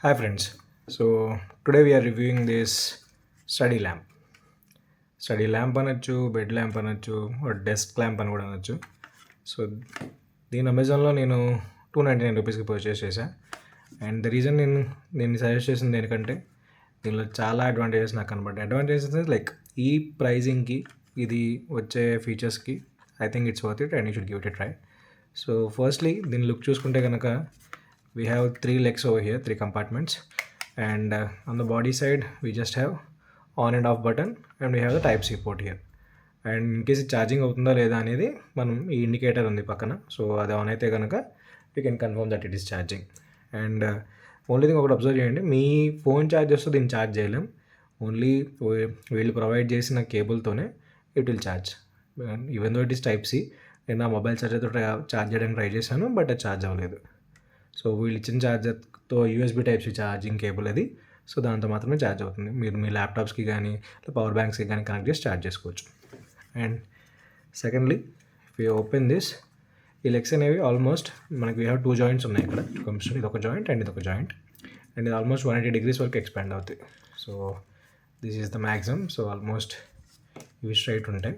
Hi friends. So today we are reviewing this study lamp. Study lamp అనొచ్చు, bed lamp అనొచ్చు, desk lamp అని కూడా అనొచ్చు. So దీని అమెజాన్లో నేను ₹299కి పర్చేస్ చేశాను. అండ్ ద రీజన్ నేను సజెస్ట్ చేసింది దేనికంటే దీనిలో చాలా అడ్వాంటేజెస్ నాకు కనబడ్డాయి. అడ్వాంటేజెస్ లైక్ ఈ ప్రైజింగ్కి ఇది వచ్చే ఫీచర్స్కి I think it's worth it and you should give it a try. So firstly దీని లుక్ చూసుకుంటే కనుక we have 3 legs over here, 3 compartments, and on the body side we just have on and off button, and we have the type C port here. And in case charging అవుతుందా లేదా అనేది మనం ఈ indicator ఉంది పక్కన, so అది on అయితే కనుక you can confirm that it is charging. And only thing ఒకటి అబ్జర్వ్ చేయండి, మీ ఫోన్ ఛార్జ్ చేస్తే దీన్ని ఛార్జ్ చేయలేం. ఓన్లీ వీళ్ళు ప్రొవైడ్ చేసిన కేబుల్తోనే it will charge. Even though it is type C. నేను నా మొబైల్ ఛార్జర్తో ఛార్జ్ చేయడానికి ట్రై చేశాను, బట్ అది ఛార్జ్ అవ్వలేదు. సో వీళ్ళు ఇచ్చిన ఛార్జర్తో యూఎస్బీ టైప్స్ ఛార్జింగ్ కేబుల్ అది. సో దాంతో మాత్రమే ఛార్జ్ అవుతుంది. మీరు మీ ల్యాప్టాప్స్కి కానీ పవర్ బ్యాంక్స్కి కానీ కనెక్ట్ చేసి ఛార్జ్ చేసుకోవచ్చు. And secondly if you open this, ఈ లెగ్స్ అనేవి ఆల్మోస్ట్ మనకి వీ హ్యావ్ 2 జాయింట్స్ ఉన్నాయి ఇక్కడ. ఇది ఒక జాయింట్ అండ్ ఇది ఒక జాయింట్, అండ్ ఇది ఆల్మోస్ట్ 180 degrees వరకు ఎక్స్పాండ్ అవుతాయి. So this is the maximum. So almost ఇవి స్ట్రైట్ ఉంటాయి.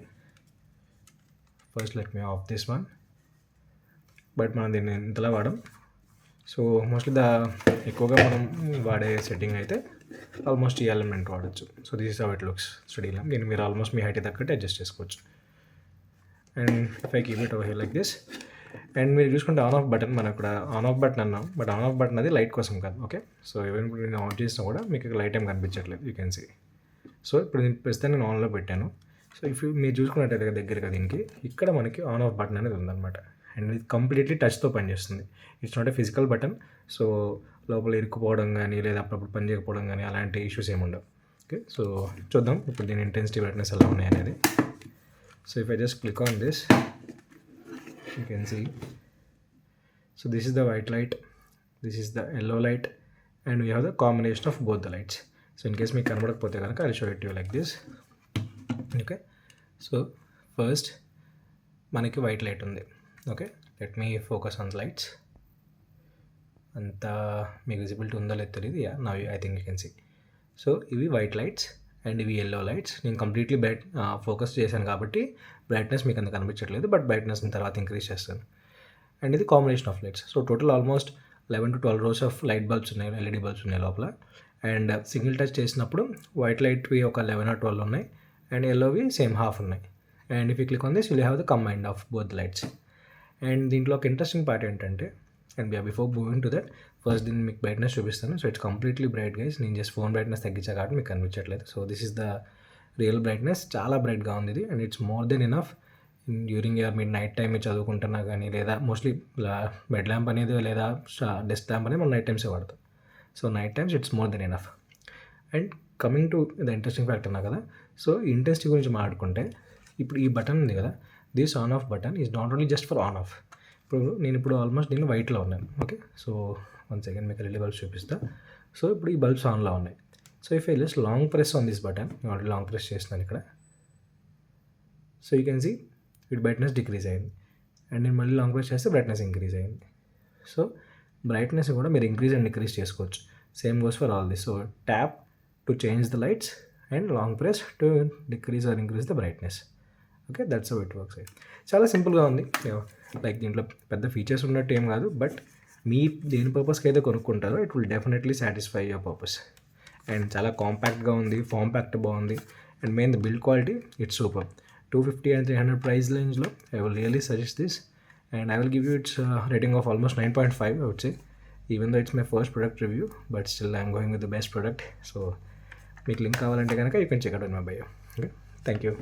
First let me of this one, but మనం దీన్ని ఇంతలా వాడడం. సో మోస్ట్లీ ఎక్కువగా మనం వాడే సెట్టింగ్ అయితే ఆల్మోస్ట్ ఈ ఎలిమెంట్ వాడచ్చు. So this is how it looks study lamp. దీన్ని మీరు ఆల్మోస్ట్ మీ హైట్ తగ్గట్టు అడ్జస్ట్ చేసుకోవచ్చు. And if I keep it over here like this, and మీరు చూసుకుంటే ఆన్ ఆఫ్ బటన్, మనం ఇక్కడ ఆన్ ఆఫ్ బటన్ అన్నాం, బట్ ఆన్ ఆఫ్ బటన్ అది లైట్ కోసం కాదు. ఓకే, సో ఈవెన్ ఇప్పుడు నేను ఆన్ చేసినా కూడా మీకు లైట్ ఏం కనిపించట్లేదు, యూ కెన్ సీ. సో ఇప్పుడు నేను ప్రస్తుతం నేను ఆన్లో పెట్టాను. సో ఇఫ్ మీరు చూసుకున్నట్టయితే దగ్గరగా దీనికి ఇక్కడ మనకి ఆన్ ఆఫ్ బటన్ అనేది ఉందన్నమాట. అండ్ ఇది కంప్లీట్లీ టచ్తో పనిచేస్తుంది. It's not a physical button. So లోపల ఇరుక్కుపోవడం కానీ లేదా అప్పుడప్పుడు పని చేయకపోవడం కానీ అలాంటి ఇష్యూస్ ఏమి ఉండవు. ఓకే, సో చూద్దాం ఇప్పుడు దీని ఇంటెన్సిటీ బ్రైట్నెస్ ఎలా ఉన్నాయి అనేది. So if I just click on this, you can see. So this is the white light, this is the yellow light, and we have the combination of both the lights. So in case మీకు కనబడకపోతే కనుక I show it you like this. Okay, so first మనకి white light ఉంది. Okay, let me focus on lights. అంతా మీకు visibility ఉందో లేదో తెలియదు. Yeah, now I think you can see. So ఇవి వైట్ లైట్స్ అండ్ ఇవి ఎల్లో లైట్స్. నేను కంప్లీట్లీ ఫోకస్ చేశాను కాబట్టి బ్రైట్నెస్ మీకు అంత కనిపించట్లేదు, బట్ బ్రైట్నెస్ని తర్వాత ఇంక్రీజ్ చేస్తాను. అండ్ ఇది combination of lights. So total almost 11 to 12 rows of light bulbs ఉన్నాయి, ఎల్ఈడి బల్బ్స్ ఉన్నాయి లోపల. అండ్ సింగిల్ టచ్ చేసినప్పుడు వైట్ లైట్వి ఒక 11 or 12 ఉన్నాయి, అండ్ ఎల్లోవి సేమ్ హాఫ్ ఉన్నాయి. And if you click on this, you have the combined of both lights. And దీంట్లో ఒక interesting part ఏంటంటే, and before moving to that, first దీన్ని మీకు బ్రైట్నెస్ చూపిస్తాను. So it's completely bright guys. నేను just phone brightness తగ్గించా కాబట్టి మీకు కనిపించట్లేదు. So this is the real brightness. చాలా బ్రైట్గా ఉంది ఇది, and it's more than enough during your మీరు నైట్ టైం చదువుకుంటున్నా కానీ, లేదా మోస్ట్లీ బెడ్ ల్యాంప్ అనేది లేదా డెస్క్ ల్యాంప్ అనేది మనం నైట్ టైమ్సే వాడతాం. So night times it's more than enough. And coming to the interesting fact అన్నా కదా, సో ఈ ఇంట్రెస్టీ గురించి మాట్లాడుకుంటే, ఇప్పుడు ఈ బటన్ ఉంది కదా, this on off button is not only just for on off. ఇప్పుడు ఆల్మోస్ట్ నేను వైట్లో ఉన్నాను. ఓకే, సో 1 second మీకు ఎల్ఈడి బల్బ్స్ చూపిస్తా. సో ఇప్పుడు ఈ బల్బ్స్ ఆన్లో ఉన్నాయి. So if I just long press on this button, నేను ఆల్రెడీ లాంగ్ ప్రెస్ చేస్తున్నాను ఇక్కడ. So you can see it brightness decrease అయింది, అండ్ నేను మళ్ళీ లాంగ్ ప్రెస్ చేస్తే బ్రైట్నెస్ ఇంక్రీజ్ అయింది. సో బ్రైట్నెస్ కూడా మీరు ఇంక్రీజ్ అండ్ డిక్రీజ్ చేసుకోవచ్చు. Same goes for all this. So tap to change the lights and long press to decrease or increase the brightness. Okay, that's how it works. చాలా సింపుల్గా ఉంది. Like దీంట్లో పెద్ద features ఉన్నట్టు ఏం కాదు, బట్ మీ దేని పర్పస్కి అయితే కొనుక్కుంటారో it will definitely satisfy your purpose. And చాలా కాంపాక్ట్గా ఉంది, ఫామ్ ఫ్యాక్టర్ బాగుంది, and main the build quality it's super. 250 and 300 price రేంజ్లో I will really suggest this, and I will give you its rating of almost 9.5 I would say. Even though it's my first product review, but still I'm going with the best product. So మీకు link కావాలంటే కనుక you can check out in my bio. Okay, thank you.